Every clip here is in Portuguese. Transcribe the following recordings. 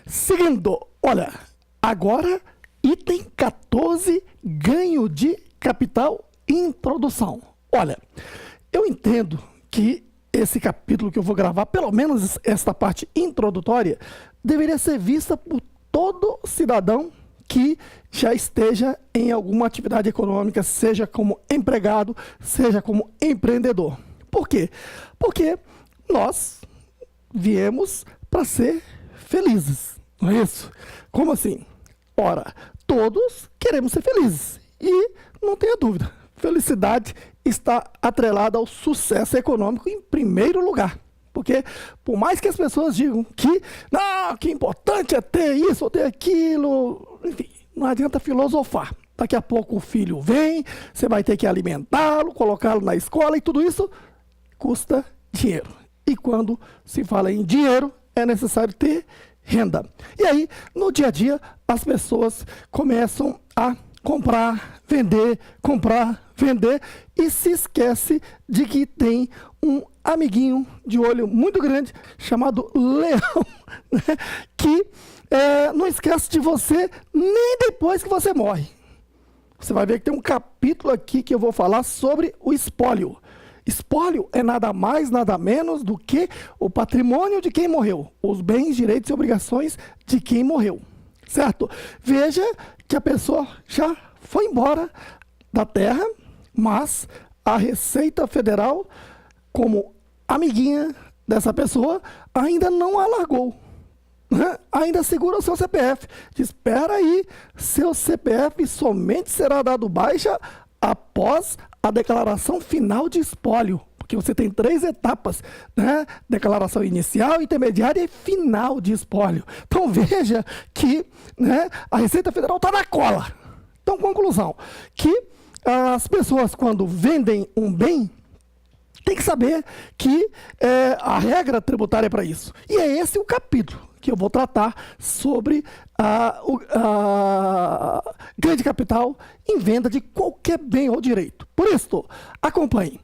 Seguindo, olha, agora item 14, ganho de capital, introdução. Olha, eu entendo que esse capítulo que eu vou gravar, pelo menos esta parte introdutória, deveria ser vista por todo cidadão que já esteja em alguma atividade econômica, seja como empregado, seja como empreendedor. Por quê? Porque nós viemos para ser felizes, não é isso? Como assim? Ora, todos queremos ser felizes e não tenha dúvida, felicidade está atrelada ao sucesso econômico em primeiro lugar. Porque, por mais que as pessoas digam que não, que importante é ter isso ou ter aquilo, enfim, não adianta filosofar. Daqui a pouco o filho vem, você vai ter que alimentá-lo, colocá-lo na escola e tudo isso custa dinheiro. E quando se fala em dinheiro, é necessário ter renda. E aí, no dia a dia, as pessoas começam a comprar, vender e se esquece de que tem um amiguinho de olho muito grande chamado leão, né? Que não esquece de você nem depois que você morre. Você vai ver que tem um capítulo aqui que eu vou falar sobre o espólio. Espólio é nada mais, nada menos do que o patrimônio de quem morreu, os bens, direitos e obrigações de quem morreu, certo? Veja que a pessoa já foi embora da terra, mas a Receita Federal, como amiguinha dessa pessoa, ainda não a largou, né? Ainda segura o seu CPF. Diz, espera aí, seu CPF somente será dado baixa após a declaração final de espólio, porque você tem 3 etapas, né? Declaração inicial, intermediária e final de espólio. Então veja que, né, a Receita Federal está na cola. Então, conclusão, que as pessoas quando vendem um bem, tem que saber que a regra tributária é para isso. E é esse o capítulo que eu vou tratar sobre ganho de capital em venda de qualquer bem ou direito. Por isso, acompanhe.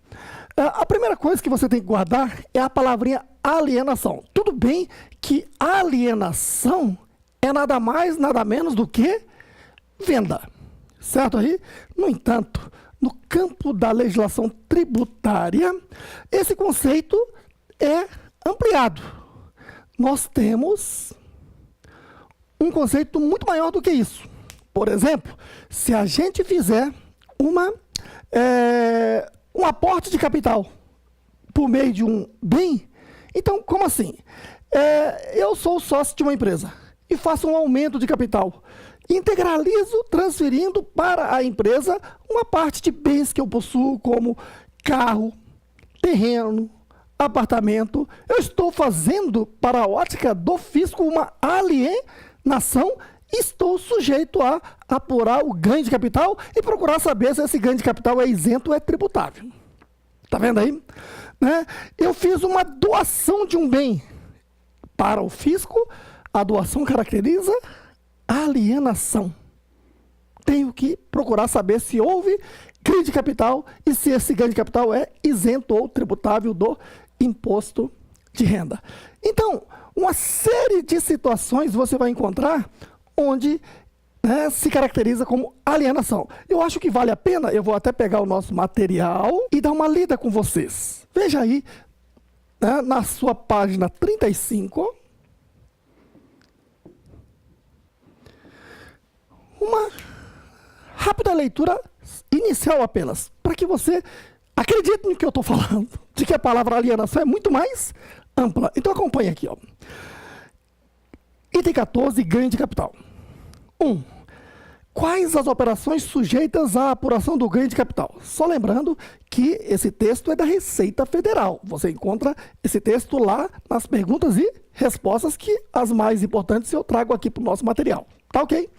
A primeira coisa que você tem que guardar é a palavrinha alienação. Tudo bem que alienação é nada mais, nada menos do que venda. Certo aí? No entanto, no campo da legislação tributária, esse conceito é ampliado. Nós temos um conceito muito maior do que isso. Por exemplo, se a gente fizer um aporte de capital por meio de um bem, então, como assim? Eu sou sócio de uma empresa e faço um aumento de capital. Integralizo transferindo para a empresa uma parte de bens que eu possuo, como carro, terreno, apartamento. Eu estou fazendo, para a ótica do fisco, uma alienação e estou sujeito a apurar o ganho de capital e procurar saber se esse ganho de capital é isento ou é tributável. Está vendo aí? Né? Eu fiz uma doação de um bem para o fisco, a doação caracteriza alienação. Tenho que procurar saber se houve ganho de capital e se esse ganho de capital é isento ou tributável do imposto de renda. Então, uma série de situações você vai encontrar onde, né, se caracteriza como alienação. Eu acho que vale a pena, eu vou até pegar o nosso material e dar uma lida com vocês. Veja aí, né, na sua página 35, uma rápida leitura inicial apenas, para que você acredite no que eu estou falando, de que a palavra alienação é muito mais ampla. Então acompanhe aqui, ó. Item 14, ganho de capital. 1. Quais as operações sujeitas à apuração do ganho de capital? Só lembrando que esse texto é da Receita Federal. Você encontra esse texto lá nas perguntas e respostas, que as mais importantes eu trago aqui para o nosso material. Tá ok?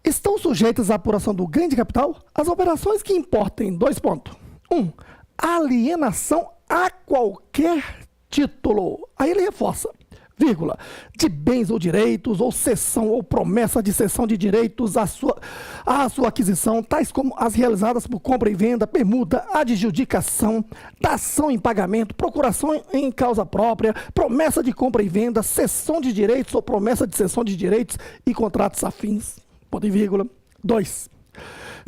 Estão sujeitas à apuração do ganho de capital as operações que importem 2 pontos. 1. Alienação a qualquer título. Aí ele reforça. vírgula, de bens ou direitos, ou cessão ou promessa de cessão de direitos à sua aquisição, tais como as realizadas por compra e venda, permuta, adjudicação, dação em pagamento, procuração em causa própria, promessa de compra e venda, cessão de direitos ou promessa de cessão de direitos e contratos afins, ponto e vírgula. 2.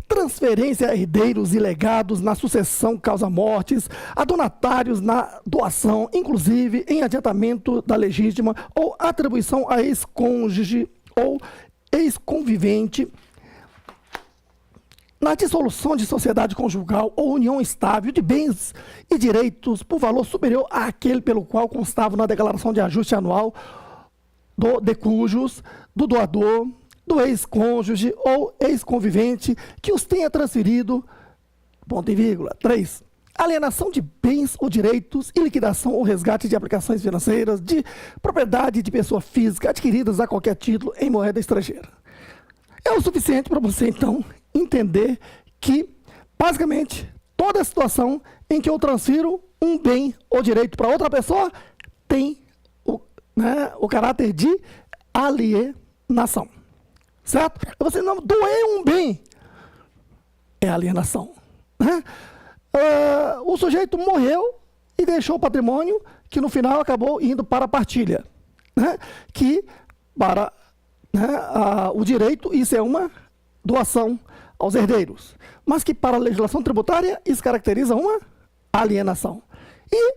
Transferência a herdeiros e legados na sucessão causa-mortes, a donatários na doação, inclusive em adiantamento da legítima ou atribuição a ex-cônjuge ou ex-convivente, na dissolução de sociedade conjugal ou união estável de bens e direitos por valor superior àquele pelo qual constava na declaração de ajuste anual de cujos, do doador, do ex-cônjuge ou ex-convivente que os tenha transferido, ponto e vírgula. 3. Alienação de bens ou direitos e liquidação ou resgate de aplicações financeiras de propriedade de pessoa física adquiridas a qualquer título em moeda estrangeira. É o suficiente para você, então, entender que, basicamente, toda situação em que eu transfiro um bem ou direito para outra pessoa tem o caráter de alienação. Certo? Você não doer um bem é alienação. Né? O sujeito morreu e deixou o patrimônio que no final acabou indo para a partilha. Né? Que para o direito isso é uma doação aos herdeiros. Mas que para a legislação tributária isso caracteriza uma alienação. E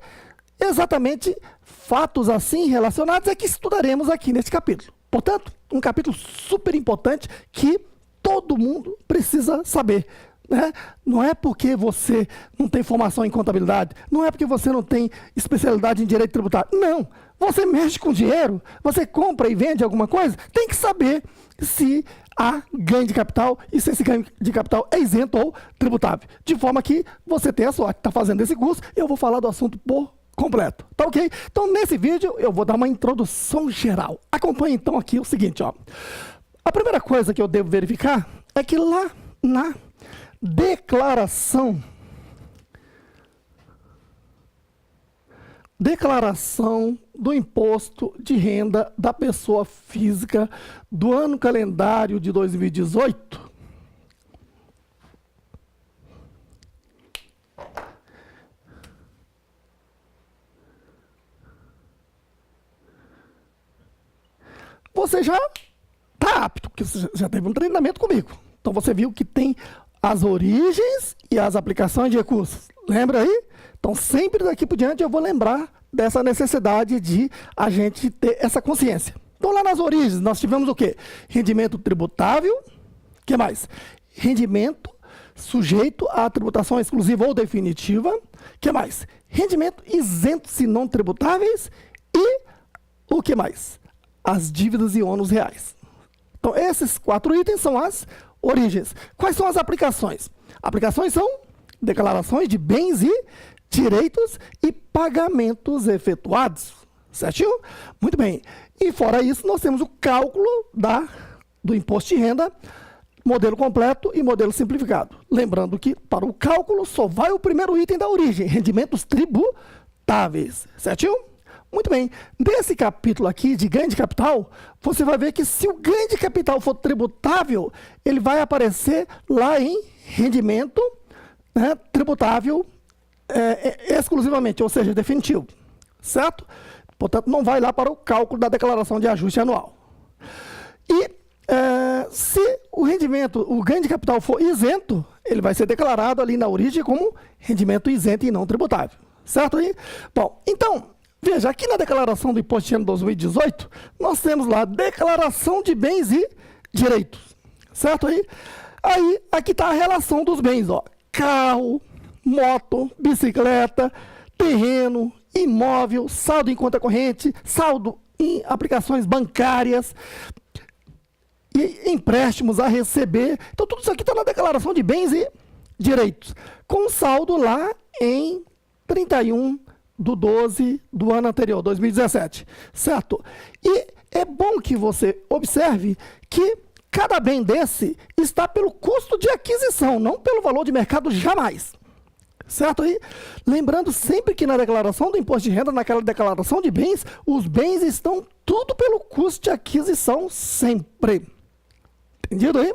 exatamente fatos assim relacionados é que estudaremos aqui neste capítulo. Portanto, um capítulo super importante que todo mundo precisa saber. Né? Não é porque você não tem formação em contabilidade, não é porque você não tem especialidade em direito tributário. Não, você mexe com dinheiro, você compra e vende alguma coisa, tem que saber se há ganho de capital e se esse ganho de capital é isento ou tributável. De forma que você tem a sorte de estar fazendo esse curso, eu vou falar do assunto por completo, tá ok? Então, nesse vídeo, eu vou dar uma introdução geral. Acompanhe, então, aqui o seguinte, ó. A primeira coisa que eu devo verificar é que lá na declaração do imposto de renda da pessoa física do ano calendário de 2018, você já está apto, porque você já teve um treinamento comigo. Então, você viu que tem as origens e as aplicações de recursos. Lembra aí? Então, sempre daqui por diante eu vou lembrar dessa necessidade de a gente ter essa consciência. Então, lá nas origens, nós tivemos o quê? Rendimento tributável. O que mais? Rendimento sujeito à tributação exclusiva ou definitiva. O que mais? Rendimento isento se não tributáveis. E o que mais? As dívidas e ônus reais. Então, esses 4 itens são as origens. Quais são as aplicações? Aplicações são declarações de bens e direitos e pagamentos efetuados. Certinho? Muito bem. E fora isso, nós temos o cálculo do imposto de renda, modelo completo e modelo simplificado. Lembrando que para o cálculo só vai o primeiro item da origem, rendimentos tributáveis. Certinho? Muito bem, nesse capítulo aqui de ganho de capital, você vai ver que se o ganho de capital for tributável, ele vai aparecer lá em rendimento tributável exclusivamente, ou seja, definitivo, certo? Portanto, não vai lá para o cálculo da declaração de ajuste anual. E se o ganho de capital for isento, ele vai ser declarado ali na origem como rendimento isento e não tributável, certo aí? Bom, então, veja, aqui na declaração do imposto de renda 2018, nós temos lá declaração de bens e direitos, certo aí? Aí, aqui está a relação dos bens, ó, carro, moto, bicicleta, terreno, imóvel, saldo em conta corrente, saldo em aplicações bancárias e empréstimos a receber. Então, tudo isso aqui está na declaração de bens e direitos, com saldo lá em 31/12 do ano anterior, 2017, certo? E é bom que você observe que cada bem desse está pelo custo de aquisição, não pelo valor de mercado jamais, Certo aí? Lembrando sempre que na declaração do imposto de renda, naquela declaração de bens, os bens estão tudo pelo custo de aquisição sempre. Entendido aí?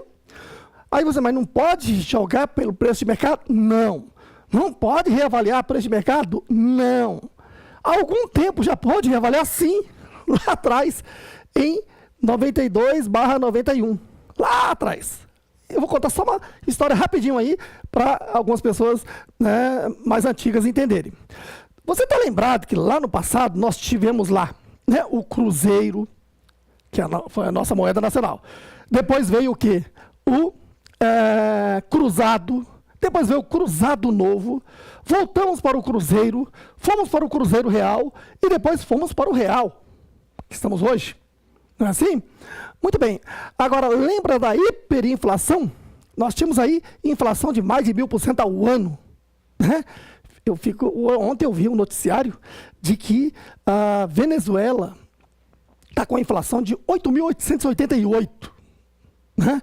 Aí você, mas não pode jogar pelo preço de mercado? Não. Não pode reavaliar preço de mercado? Não. Há algum tempo já pode reavaliar? Sim. Lá atrás, em 92/91. Lá atrás. Eu vou contar só uma história rapidinho aí, para algumas pessoas, né, mais antigas entenderem. Você está lembrado que lá no passado nós tivemos lá, né, o Cruzeiro, que foi a nossa moeda nacional. Depois veio o quê? O Cruzado. Depois veio o Cruzado Novo. Voltamos para o Cruzeiro. Fomos para o Cruzeiro Real. E depois fomos para o Real, que estamos hoje. Não é assim? Muito bem. Agora, lembra da hiperinflação? Nós tínhamos aí inflação de mais de 1000% ao ano. Né? Ontem eu vi um noticiário de que a Venezuela está com a inflação de 8.888, né?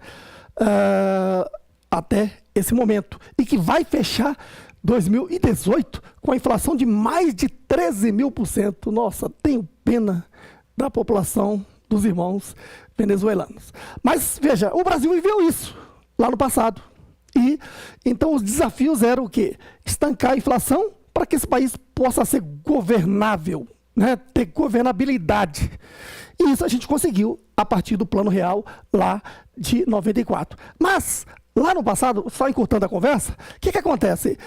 Até esse momento. E que vai fechar 2018 com a inflação de mais de 13.000%. Nossa, tenho pena da população, dos irmãos venezuelanos. Mas, veja, o Brasil viveu isso lá no passado. E, então, os desafios eram o quê? Estancar a inflação para que esse país possa ser governável, né? Ter governabilidade. E isso a gente conseguiu a partir do Plano Real lá de 94. Mas, lá no passado, só encurtando a conversa, o que acontece?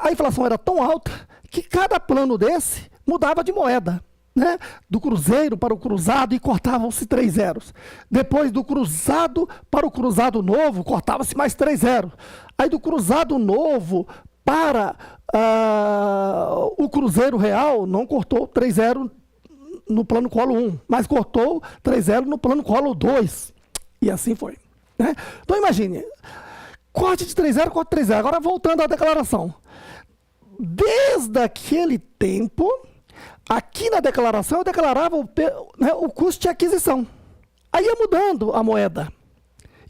A inflação era tão alta que cada plano desse mudava de moeda. Né? Do Cruzeiro para o Cruzado e cortavam-se 3 zeros. Depois do Cruzado para o Cruzado Novo, cortava-se mais 3 zeros. Aí do Cruzado Novo para o Cruzeiro Real, não cortou 3 zeros no plano colo 1, mas cortou 3 zeros no plano colo 2. E assim foi. Né? Então imagine, corte de 3 zeros, corte de 3 zeros. Agora voltando à declaração. Desde aquele tempo, aqui na declaração eu declarava o custo de aquisição. Aí ia mudando a moeda.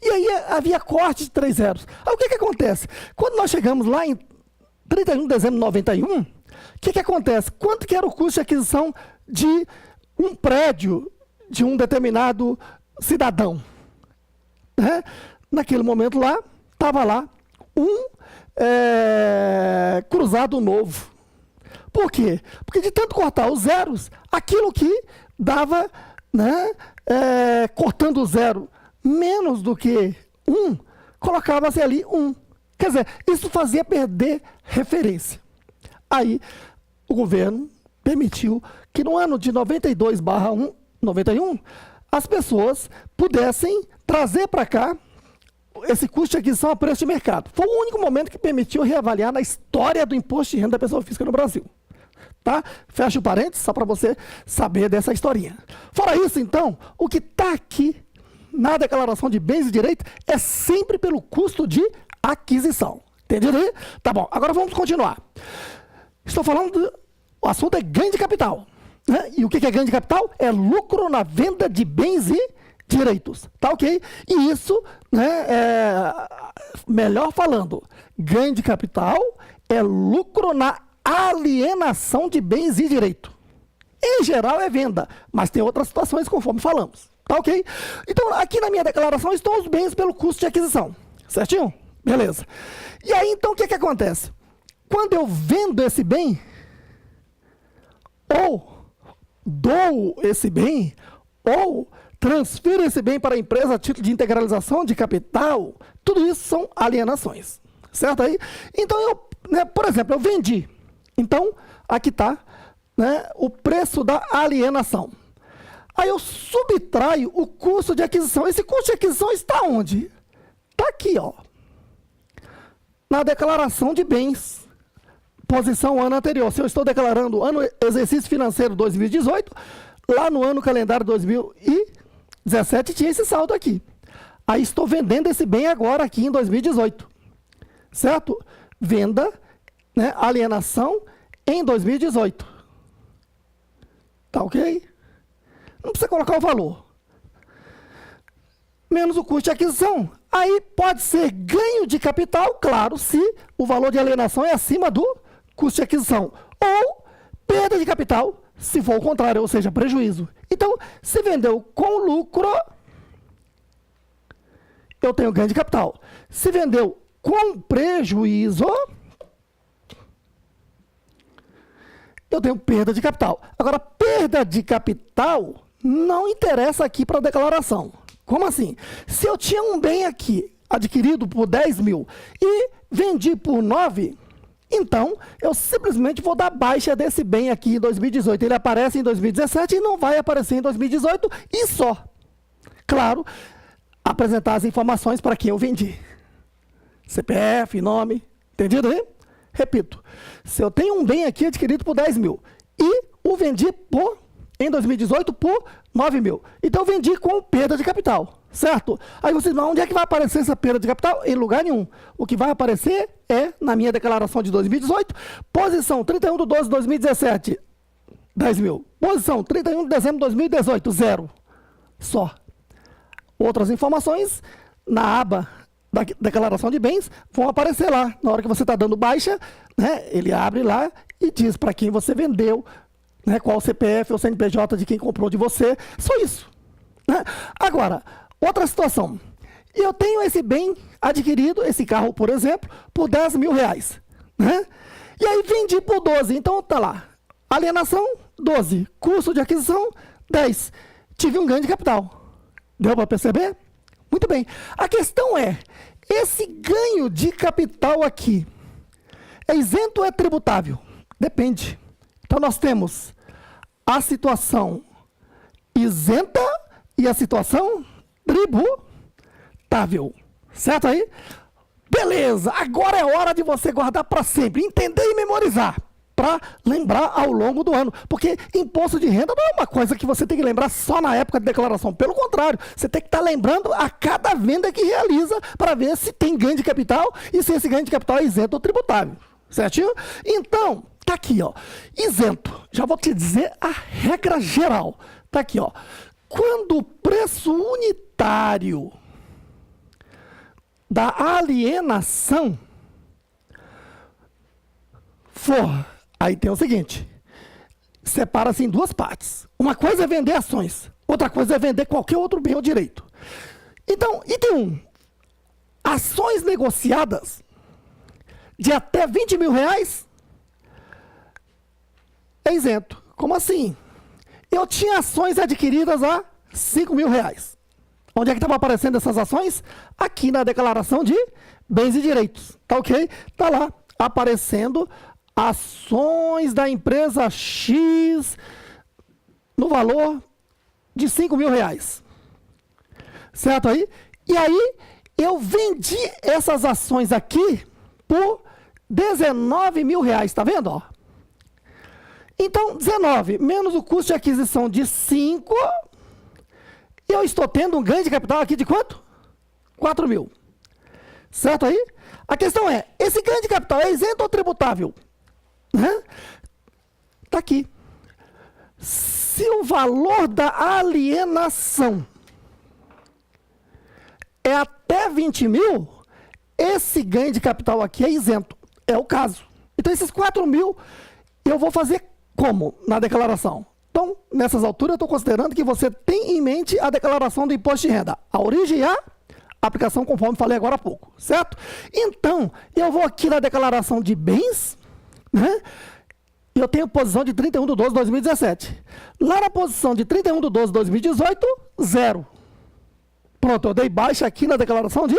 E aí havia corte de 3 zeros. Aí o que acontece? Quando nós chegamos lá em 31 de dezembro de 91, o que acontece? Quanto que era o custo de aquisição de um prédio de um determinado cidadão? Né? Naquele momento lá, estava lá um Cruzado Novo. Por quê? Porque de tanto cortar os zeros, aquilo que dava, né, cortando o zero menos do que 1, colocava-se ali 1. Quer dizer, isso fazia perder referência. Aí, o governo permitiu que no ano de 92/91, as pessoas pudessem trazer para cá esse custo de aquisição a preço de mercado. Foi o único momento que permitiu reavaliar na história do imposto de renda da pessoa física no Brasil. Tá? Fecha o parênteses, só para você saber dessa historinha. Fora isso, então, o que está aqui na declaração de bens e direitos é sempre pelo custo de aquisição. Entendido aí? Tá bom, agora vamos continuar. Estou falando o assunto é ganho de capital. Né? E o que é ganho de capital? É lucro na venda de bens e direitos. Tá ok? E isso, né, melhor falando, ganho de capital é lucro na alienação de bens e direito. Em geral é venda, mas tem outras situações conforme falamos. Tá ok? Então, aqui na minha declaração estão os bens pelo custo de aquisição. Certinho? Beleza. E aí, então, o que acontece? Quando eu vendo esse bem, ou dou esse bem, ou transfiro esse bem para a empresa a título de integralização de capital, tudo isso são alienações. Certo aí? Então, por exemplo, eu vendi. Então, aqui está, né, o preço da alienação. Aí eu subtraio o custo de aquisição. Esse custo de aquisição está onde? Está aqui, ó, na declaração de bens. Posição ano anterior. Se eu estou declarando ano exercício financeiro 2018, lá no ano calendário 2017 tinha esse saldo aqui. Aí estou vendendo esse bem agora aqui em 2018. Certo? Venda, né, alienação em 2018. Tá ok? Não precisa colocar o valor. Menos o custo de aquisição. Aí pode ser ganho de capital, claro, se o valor de alienação é acima do custo de aquisição, ou perda de capital, se for o contrário, ou seja, prejuízo. Então, se vendeu com lucro, eu tenho ganho de capital. Se vendeu com prejuízo, eu tenho perda de capital. Agora, perda de capital não interessa aqui para a declaração. Como assim? Se eu tinha um bem aqui adquirido por 10 mil e vendi por 9, então eu simplesmente vou dar baixa desse bem aqui em 2018. Ele aparece em 2017 e não vai aparecer em 2018 e só. Claro, apresentar as informações para quem eu vendi. CPF, nome, entendido aí? Repito, se eu tenho um bem aqui adquirido por 10 mil e o vendi em 2018 por 9 mil, então eu vendi com perda de capital, certo? Aí vocês vão, onde é que vai aparecer essa perda de capital? Em lugar nenhum. O que vai aparecer é na minha declaração de 2018, posição 31 de 12 de 2017, 10 mil. Posição 31 de dezembro de 2018, 0. Só. Outras informações na aba da declaração de bens vão aparecer lá. Na hora que você está dando baixa, né, ele abre lá e diz para quem você vendeu, né, qual o CPF ou CNPJ de quem comprou de você. Só isso. Né? Agora, outra situação. Eu tenho esse bem adquirido, esse carro, por exemplo, por 10 mil reais. Né? E aí vendi por 12. Então tá lá. Alienação, 12. Custo de aquisição, 10. Tive um ganho de capital. Deu para perceber? Muito bem. A questão é, esse ganho de capital aqui é isento ou é tributável? Depende. Então nós temos a situação isenta e a situação tributável. Certo aí? Beleza, agora é hora de você guardar para sempre, entender e memorizar, para lembrar ao longo do ano. Porque imposto de renda não é uma coisa que você tem que lembrar só na época de declaração. Pelo contrário, você tem que estar lembrando a cada venda que realiza para ver se tem ganho de capital e se esse ganho de capital é isento ou tributável. Certinho? Então, tá aqui, ó. Isento. Já vou te dizer a regra geral. Tá aqui, ó. Quando o preço unitário da alienação for... Aí tem o seguinte, separa-se em duas partes. Uma coisa é vender ações, outra coisa é vender qualquer outro bem ou direito. Então, item 1, ações negociadas de até 20 mil reais é isento. Como assim? Eu tinha ações adquiridas a 5 mil reais. Onde é que estava aparecendo essas ações? Aqui na declaração de bens e direitos. Tá ok? Tá lá aparecendo ações da empresa X no valor de 5 mil reais. Certo aí? E aí, eu vendi essas ações aqui por 19 mil reais, tá vendo? Ó? Então, 19 menos o custo de aquisição de 5, eu estou tendo um ganho de capital aqui de quanto? 4 mil. Certo aí? A questão é, esse ganho de capital é isento ou tributável? Está aqui. Se o valor da alienação é até 20 mil, esse ganho de capital aqui é isento. É o caso. Então, esses 4 mil, eu vou fazer como na declaração? Então, nessas alturas, eu estou considerando que você tem em mente a declaração do imposto de renda. A origem e a aplicação, conforme falei agora há pouco. Certo? Então, eu vou aqui na declaração de bens, né? Eu tenho posição de 31 de 12 de 2017. Lá na posição de 31 de 12 de 2018, 0. Pronto, eu dei baixa aqui na declaração de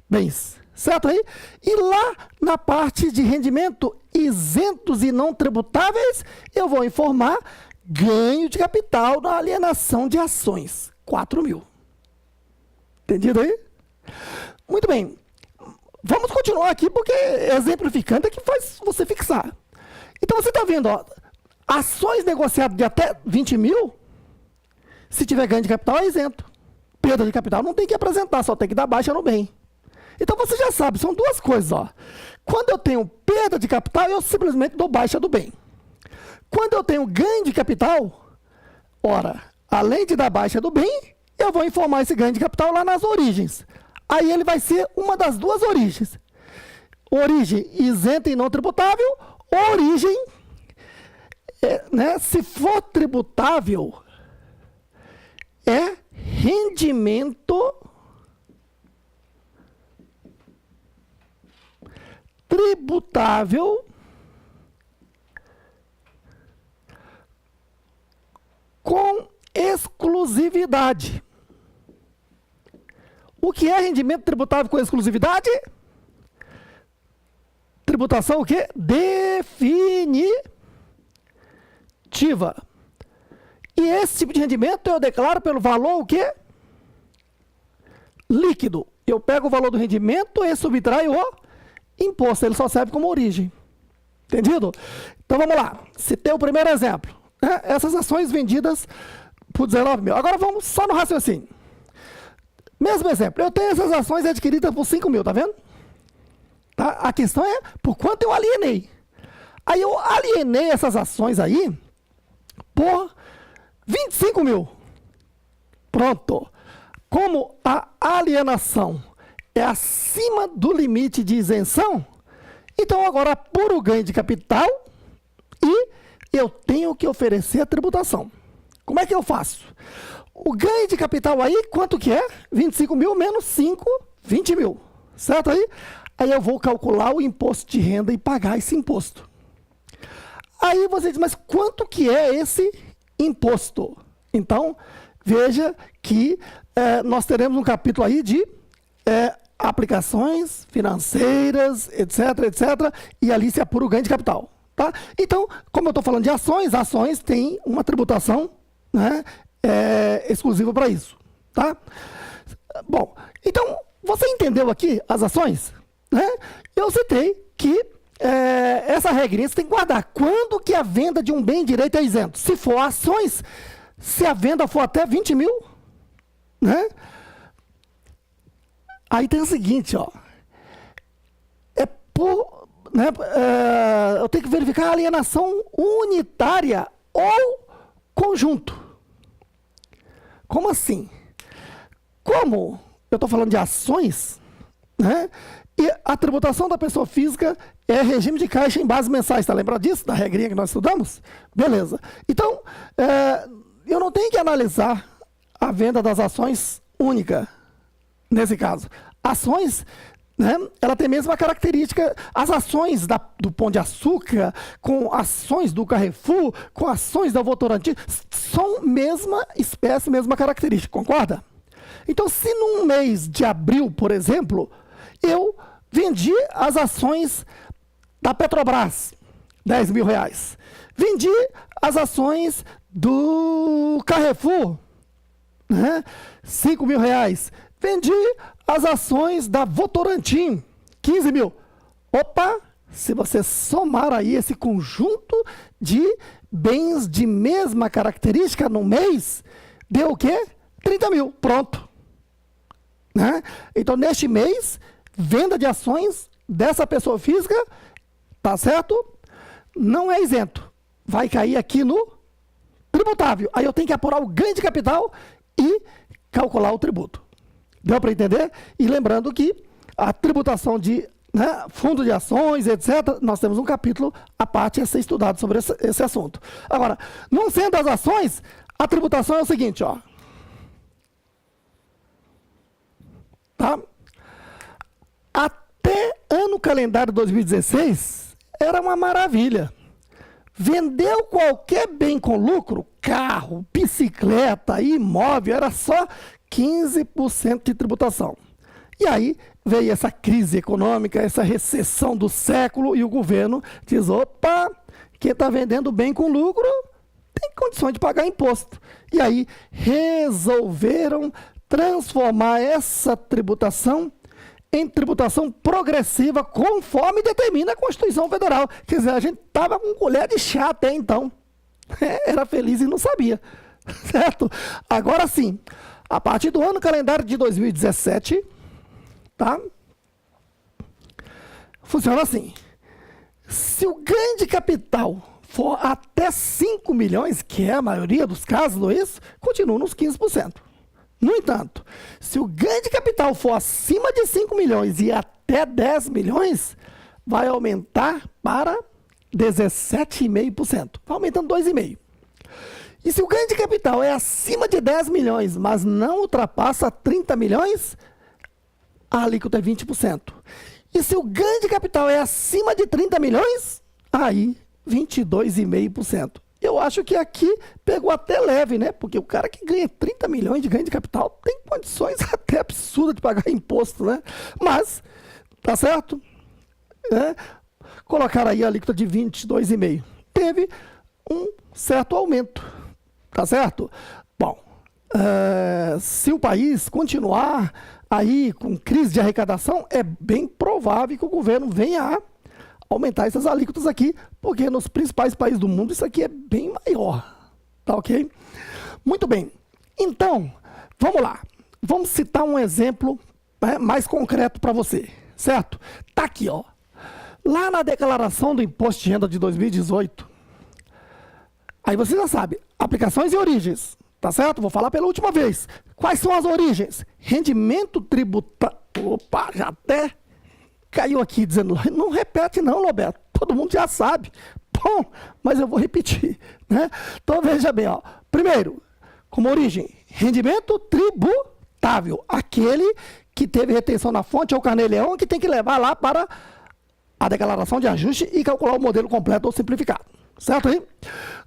bens. Certo aí? E lá na parte de rendimento isentos e não tributáveis, eu vou informar ganho de capital na alienação de ações. 4 mil. Entendido aí? Muito bem. Vamos continuar aqui, porque exemplificando é que faz você fixar. Então, você está vendo, ó, ações negociadas de até 20 mil, se tiver ganho de capital, é isento. Perda de capital não tem que apresentar, só tem que dar baixa no bem. Então, você já sabe, são duas coisas. Ó. Quando eu tenho perda de capital, eu simplesmente dou baixa do bem. Quando eu tenho ganho de capital, ora, além de dar baixa do bem, eu vou informar esse ganho de capital lá nas origens. Aí ele vai ser uma das duas origens. Origem isenta e não tributável origem, né, se for tributável, é rendimento tributável com exclusividade. O que é rendimento tributável com exclusividade? Tributação o quê? Definitiva. E esse tipo de rendimento eu declaro pelo valor o quê? Líquido. Eu pego o valor do rendimento e subtraio o imposto. Ele só serve como origem. Entendido? Então vamos lá. Citei o primeiro exemplo. Né? Essas ações vendidas por 19 mil. Agora vamos só no raciocínio. Mesmo exemplo. Eu tenho essas ações adquiridas por 5 mil, tá vendo? Tá? A questão é por quanto eu alienei. Aí eu alienei essas ações aí por 25 mil. Pronto. Como a alienação é acima do limite de isenção, então agora apuro o ganho de capital e eu tenho que oferecer a tributação. Como é que eu faço? O ganho de capital aí, quanto que é? 25 mil menos 5, 20 mil. Certo aí? Aí eu vou calcular o imposto de renda e pagar esse imposto. Aí você diz, mas quanto que é esse imposto? Então, veja que nós teremos um capítulo aí de aplicações financeiras, etc, etc, e ali se apura o ganho de capital. Tá? Então, como eu estou falando de ações têm uma tributação, né, exclusiva para isso. Tá? Bom, então, você entendeu aqui as ações? Né? Eu citei que essa regrinha você tem que guardar. Quando que a venda de um bem direito é isento? Se for ações, se a venda for até 20 mil, né? Aí tem o seguinte, ó. Eu tenho que verificar a alienação unitária ou conjunto. Como assim? Como eu estou falando de ações, né? E a tributação da pessoa física é regime de caixa em bases mensais. Está lembrado disso? Da regrinha que nós estudamos? Beleza. Então, eu não tenho que analisar a venda das ações única, nesse caso. Ações, né, ela tem a mesma característica. As ações do Pão de Açúcar, com ações do Carrefour, com ações da Votorantim, são mesma espécie, mesma característica, concorda? Então, se num mês de abril, por exemplo, eu vendi as ações da Petrobras, 10 mil reais. Vendi as ações do Carrefour, né, 5 mil reais. Vendi as ações da Votorantim, 15 mil. Opa, se você somar aí esse conjunto de bens de mesma característica no mês, deu o quê? 30 mil, pronto. Né? Então, neste mês, venda de ações dessa pessoa física, tá certo? Não é isento. Vai cair aqui no tributável. Aí eu tenho que apurar o ganho de capital e calcular o tributo. Deu para entender? E lembrando que a tributação de fundo de ações, etc., nós temos um capítulo à parte a ser estudado sobre esse assunto. Agora, não sendo as ações, a tributação é o seguinte, ó. Tá? Até ano calendário 2016, era uma maravilha. Vendeu qualquer bem com lucro, carro, bicicleta, imóvel, era só 15% de tributação. E aí veio essa crise econômica, essa recessão do século, e o governo diz, opa, quem está vendendo bem com lucro tem condições de pagar imposto. E aí resolveram transformar essa tributação em tributação progressiva, conforme determina a Constituição Federal. Quer dizer, a gente estava com colher de chá até então. Era feliz e não sabia. Certo? Agora sim, a partir do ano calendário de 2017, tá? Funciona assim. Se o ganho de capital for até 5 milhões, que é a maioria dos casos, não é isso? Continua nos 15%. No entanto, se o ganho de capital for acima de 5 milhões e até 10 milhões, vai aumentar para 17,5%. Vai aumentando 2,5%. E se o ganho de capital é acima de 10 milhões, mas não ultrapassa 30 milhões, a alíquota é 20%. E se o ganho de capital é acima de 30 milhões, aí 22,5%. Eu acho que aqui pegou até leve, né? Porque o cara que ganha 30 milhões de ganho de capital tem condições até absurdas de pagar imposto, né? Mas, tá certo? Colocaram aí a alíquota de 22,5%. Teve um certo aumento, tá certo? Bom, se o país continuar aí com crise de arrecadação, é bem provável que o governo venha a aumentar essas alíquotas aqui, porque nos principais países do mundo isso aqui é bem maior, tá ok? Muito bem, então, vamos lá. Vamos citar um exemplo mais concreto para você, certo? Tá aqui, ó. Lá na declaração do Imposto de Renda de 2018, aí você já sabe, aplicações e origens, tá certo? Vou falar pela última vez. Quais são as origens? Rendimento tributário... Opa, já até caiu aqui dizendo, não repete não, Roberto, todo mundo já sabe. Bom, mas eu vou repetir, né? Então veja bem, ó. Primeiro, como origem, rendimento tributável, aquele que teve retenção na fonte ou carnê-leão, que tem que levar lá para a declaração de ajuste e calcular o modelo completo ou simplificado, certo aí?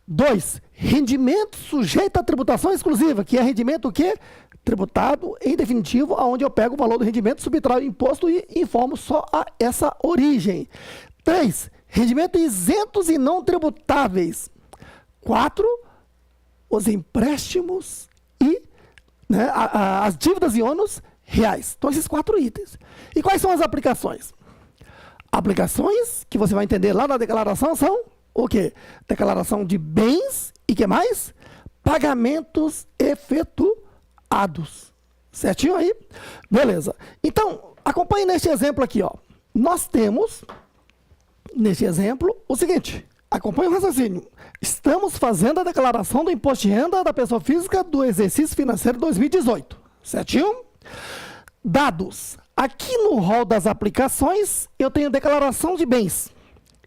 2, rendimento sujeito à tributação exclusiva, que é rendimento o quê? Tributado em definitivo, onde eu pego o valor do rendimento, subtraio o imposto e informo só a essa origem. 3, rendimento isentos e não tributáveis. 4, os empréstimos e as dívidas e ônus reais. Então, esses 4 itens. E quais são as aplicações? Aplicações, que você vai entender lá na declaração, são o quê? Declaração de bens e que mais? Pagamentos efetuados. Certinho aí? Beleza. Então, acompanhe neste exemplo aqui, ó. Nós temos, neste exemplo, o seguinte. Acompanhe o raciocínio. Estamos fazendo a declaração do Imposto de Renda da Pessoa Física do exercício financeiro 2018. Certinho? Dados. Aqui no rol das aplicações, eu tenho declaração de bens.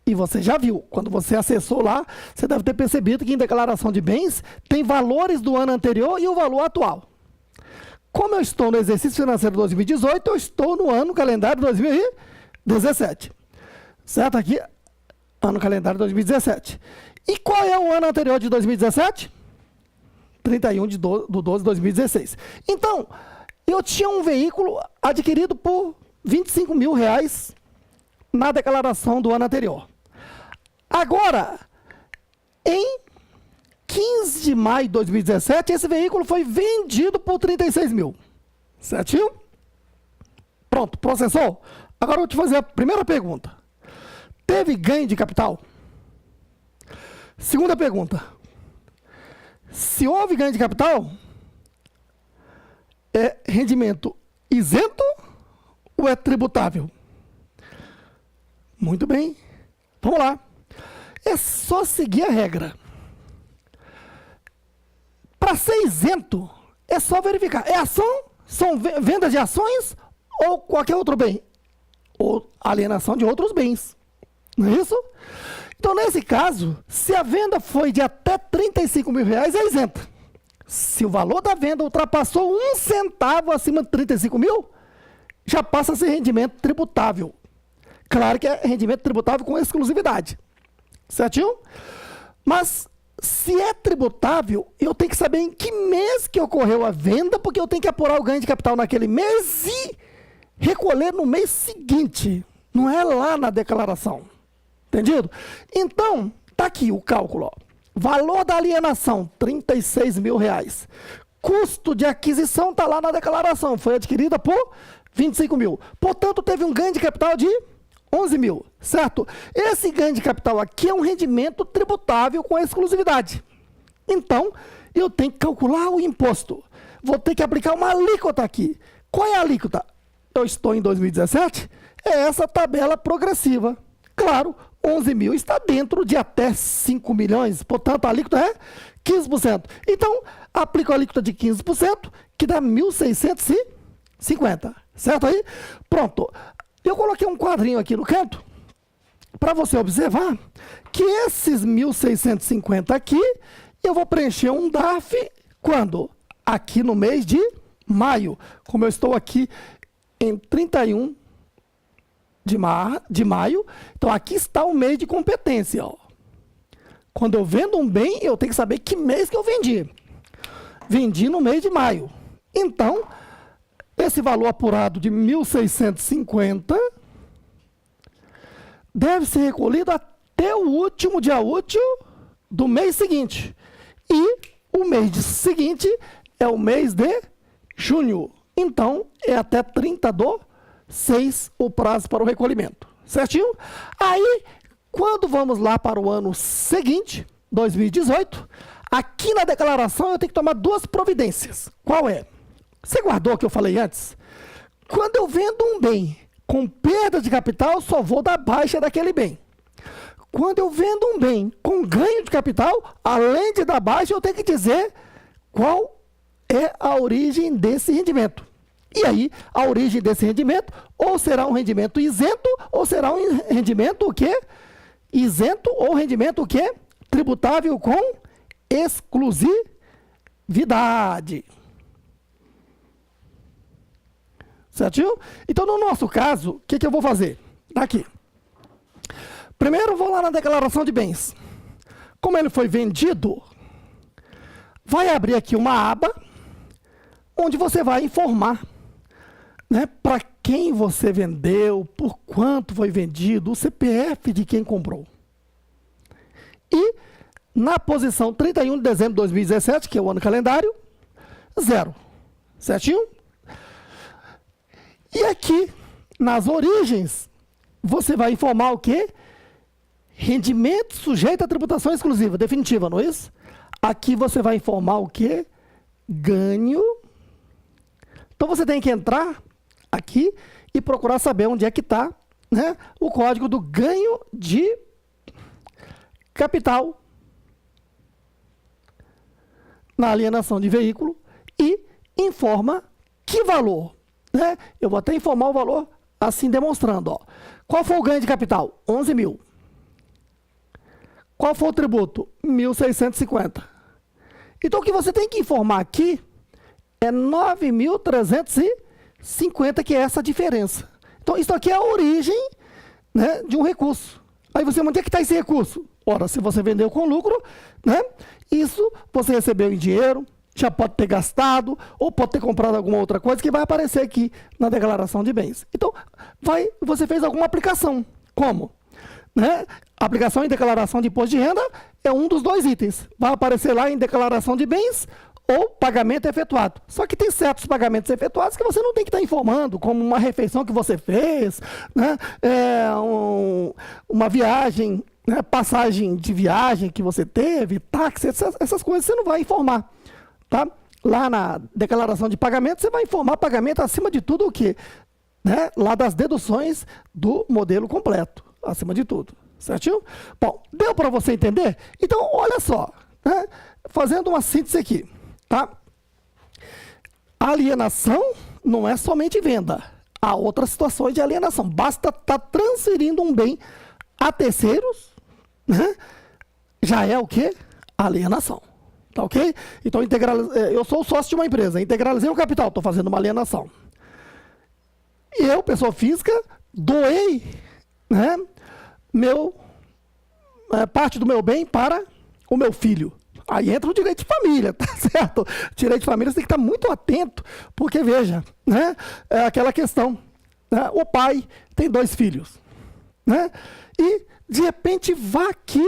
E você já viu, quando você acessou lá, você deve ter percebido que em declaração de bens tem valores do ano anterior e o valor atual. Como eu estou no exercício financeiro 2018, eu estou no ano calendário 2017. Certo? Aqui, ano calendário 2017. E qual é o ano anterior de 2017? 31 de 12 de 2016. Então, eu tinha um veículo adquirido por R$25 mil na declaração do ano anterior. Agora, em 15 de maio de 2017, esse veículo foi vendido por 36 mil. Certinho? Pronto, processou? Agora eu vou te fazer a primeira pergunta. Teve ganho de capital? Segunda pergunta. Se houve ganho de capital, é rendimento isento ou é tributável? Muito bem. Vamos lá. É só seguir a regra. Para ser isento, é só verificar. É ação? São vendas de ações ou qualquer outro bem? Ou alienação de outros bens. Não é isso? Então, nesse caso, se a venda foi de até R$35 mil, é isenta. Se o valor da venda ultrapassou 1 centavo acima de 35 mil, já passa a ser rendimento tributável. Claro que é rendimento tributável com exclusividade. Certinho? Mas, se é tributável, eu tenho que saber em que mês que ocorreu a venda, porque eu tenho que apurar o ganho de capital naquele mês e recolher no mês seguinte. Não é lá na declaração. Entendido? Então, tá aqui o cálculo, ó. Valor da alienação, R$36 mil. Custo de aquisição está lá na declaração. Foi adquirida por 25 mil. Portanto, teve um ganho de capital de 11 mil, certo? Esse ganho de capital aqui é um rendimento tributável com exclusividade. Então, eu tenho que calcular o imposto. Vou ter que aplicar uma alíquota aqui. Qual é a alíquota? Eu estou em 2017? É essa tabela progressiva. Claro, 11 mil está dentro de até 5 milhões. Portanto, a alíquota é 15%. Então, aplico a alíquota de 15%, que dá 1.650. Certo aí? Pronto. Eu coloquei um quadrinho aqui no canto para você observar que esses 1.650 aqui, eu vou preencher um DARF quando? Aqui no mês de maio. Como eu estou aqui em 31 de maio, então aqui está o mês de competência. Ó. Quando eu vendo um bem, eu tenho que saber que mês que eu vendi. Vendi no mês de maio. Então, esse valor apurado de 1.650 deve ser recolhido até o último dia útil do mês seguinte. E o mês seguinte é o mês de junho. Então, é até 30/6 o prazo para o recolhimento. Certinho? Aí, quando vamos lá para o ano seguinte, 2018, aqui na declaração eu tenho que tomar duas providências. Qual é? Você guardou o que eu falei antes? Quando eu vendo um bem com perda de capital, só vou dar baixa daquele bem. Quando eu vendo um bem com ganho de capital, além de dar baixa, eu tenho que dizer qual é a origem desse rendimento. E aí, a origem desse rendimento, ou será um rendimento isento, ou será um rendimento o quê? Isento ou rendimento o quê? Tributável com exclusividade. Certinho? Então, no nosso caso, o que eu vou fazer? Aqui. Primeiro, vou lá na declaração de bens. Como ele foi vendido, vai abrir aqui uma aba onde você vai informar, né, para quem você vendeu, por quanto foi vendido, o CPF de quem comprou. E na posição 31 de dezembro de 2017, que é o ano calendário, 0. Certinho? E aqui, nas origens, você vai informar o quê? Rendimento sujeito à tributação exclusiva, definitiva, não é isso? Aqui você vai informar o quê? Ganho. Então você tem que entrar aqui e procurar saber onde é que está, né, o código do ganho de capital na alienação de veículo e informa que valor. Né? Eu vou até informar o valor assim demonstrando. Ó. Qual foi o ganho de capital? 11 mil. Qual foi o tributo? 1.650. Então, o que você tem que informar aqui é 9.350, que é essa diferença. Então, isso aqui é a origem, né, de um recurso. Aí você, onde é que está esse recurso? Ora, se você vendeu com lucro, né, isso você recebeu em dinheiro, já pode ter gastado, ou pode ter comprado alguma outra coisa que vai aparecer aqui na declaração de bens. Então, você fez alguma aplicação. Como? Né? Aplicação em declaração de imposto de renda é um dos dois itens. Vai aparecer lá em declaração de bens ou pagamento efetuado. Só que tem certos pagamentos efetuados que você não tem que estar informando, como uma refeição que você fez, né? Uma viagem, né? Passagem de viagem que você teve, táxi, essas coisas você não vai informar. Tá? Lá na declaração de pagamento, você vai informar pagamento acima de tudo o quê? Né? Lá das deduções do modelo completo, acima de tudo. Certinho? Bom, deu para você entender? Então, olha só, né? Fazendo uma síntese aqui, tá? Alienação não é somente venda. Há outras situações de alienação. Basta estar transferindo um bem a terceiros, né? Já é o quê? Alienação. Tá ok? Então, eu sou sócio de uma empresa, integralizei o capital, estou fazendo uma alienação. E eu, pessoa física, doei, né, parte do meu bem para o meu filho. Aí entra o direito de família, tá certo? Direito de família você tem que estar muito atento, porque, veja, né, é aquela questão, né, o pai tem 2 filhos, né, e, de repente, vá aqui,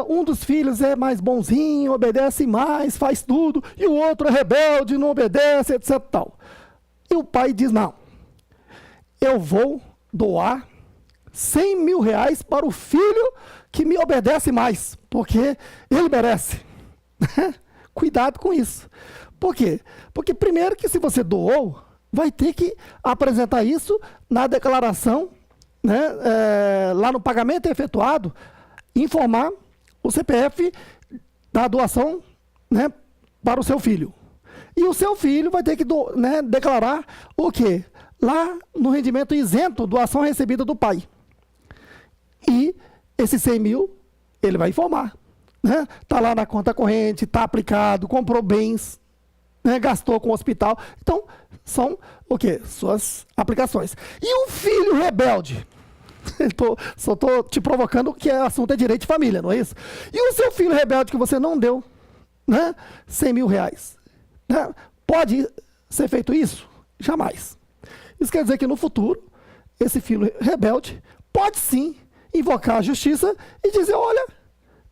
um dos filhos é mais bonzinho, obedece mais, faz tudo, e o outro é rebelde, não obedece, etc. Tal. E o pai diz, não, eu vou doar 100 mil reais para o filho que me obedece mais, porque ele merece. Cuidado com isso. Por quê? Porque primeiro que se você doou, vai ter que apresentar isso na declaração, né, lá no pagamento efetuado, informar o CPF da doação, né, para o seu filho. E o seu filho vai ter que né, declarar o quê? Lá no rendimento isento, doação recebida do pai. e esses 100 mil ele vai informar. Né? Tá lá na conta corrente, tá aplicado, comprou bens, né? Gastou com o hospital. Então, são o quê? Suas aplicações. E um filho rebelde? Só estou te provocando que o assunto é direito de família, não é isso? E o seu filho rebelde que você não deu, né? 100 mil reais. Né? Pode ser feito isso? Jamais. Isso quer dizer que no futuro, esse filho rebelde pode sim invocar a justiça e dizer, olha,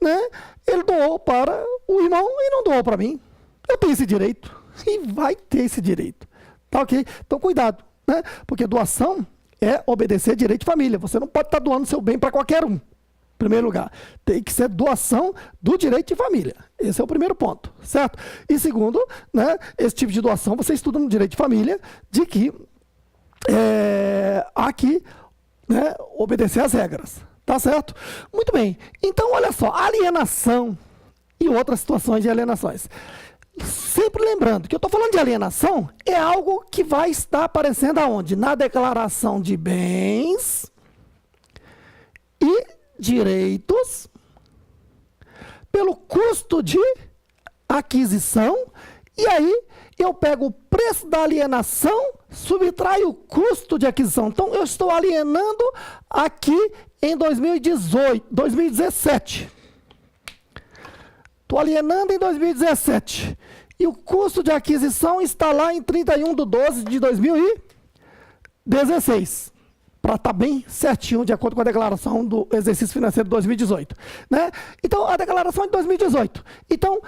né, ele doou para o irmão e não doou para mim. Eu tenho esse direito e vai ter esse direito. Tá ok? Então cuidado, né? Porque doação é obedecer direito de família. Você não pode estar doando seu bem para qualquer um. Em primeiro lugar, tem que ser doação do direito de família. Esse é o primeiro ponto, certo? E segundo, né, esse tipo de doação você estuda no direito de família de que há que, né, obedecer às regras. Tá certo? Muito bem. Então, olha só, alienação e outras situações de alienações. Sempre lembrando que eu estou falando de alienação, é algo que vai estar aparecendo aonde? Na declaração de bens e direitos pelo custo de aquisição, e aí eu pego o preço da alienação, subtraio o custo de aquisição. Então, eu estou alienando aqui em 2017. Estou alienando em 2017. E o custo de aquisição está lá em 31/12/2016. Para estar bem certinho, de acordo com a declaração do exercício financeiro de 2018. Né? Então, a declaração é de 2018. Então,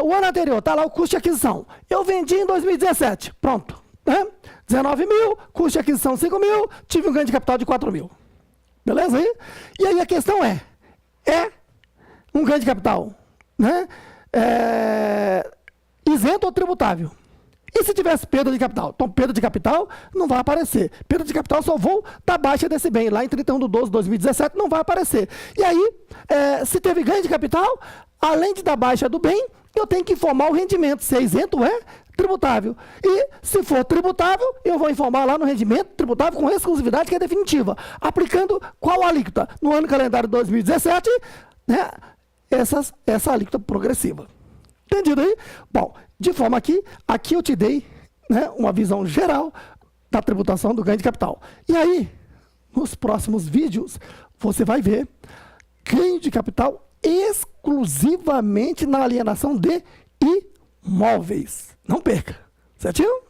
o ano anterior, está lá o custo de aquisição. Eu vendi em 2017. Pronto. Né? 19 mil, custo de aquisição 5 mil, tive um ganho de capital de 4 mil. Beleza aí? E aí a questão é um ganho de capital, né? Isento ou tributável? E se tivesse perda de capital? Então, perda de capital não vai aparecer. Perda de capital só vou da baixa desse bem. Lá em 31/12/2017 não vai aparecer. E aí, se teve ganho de capital, além de da baixa do bem, eu tenho que informar o rendimento. Se é isento, é tributável. E, se for tributável, eu vou informar lá no rendimento tributável com exclusividade, que é definitiva. Aplicando qual alíquota? No ano calendário de 2017, né, essa alíquota progressiva. Entendido aí? Bom, de forma que aqui eu te dei, né, uma visão geral da tributação do ganho de capital. E aí, nos próximos vídeos, você vai ver ganho de capital exclusivamente na alienação de imóveis. Não perca, certinho?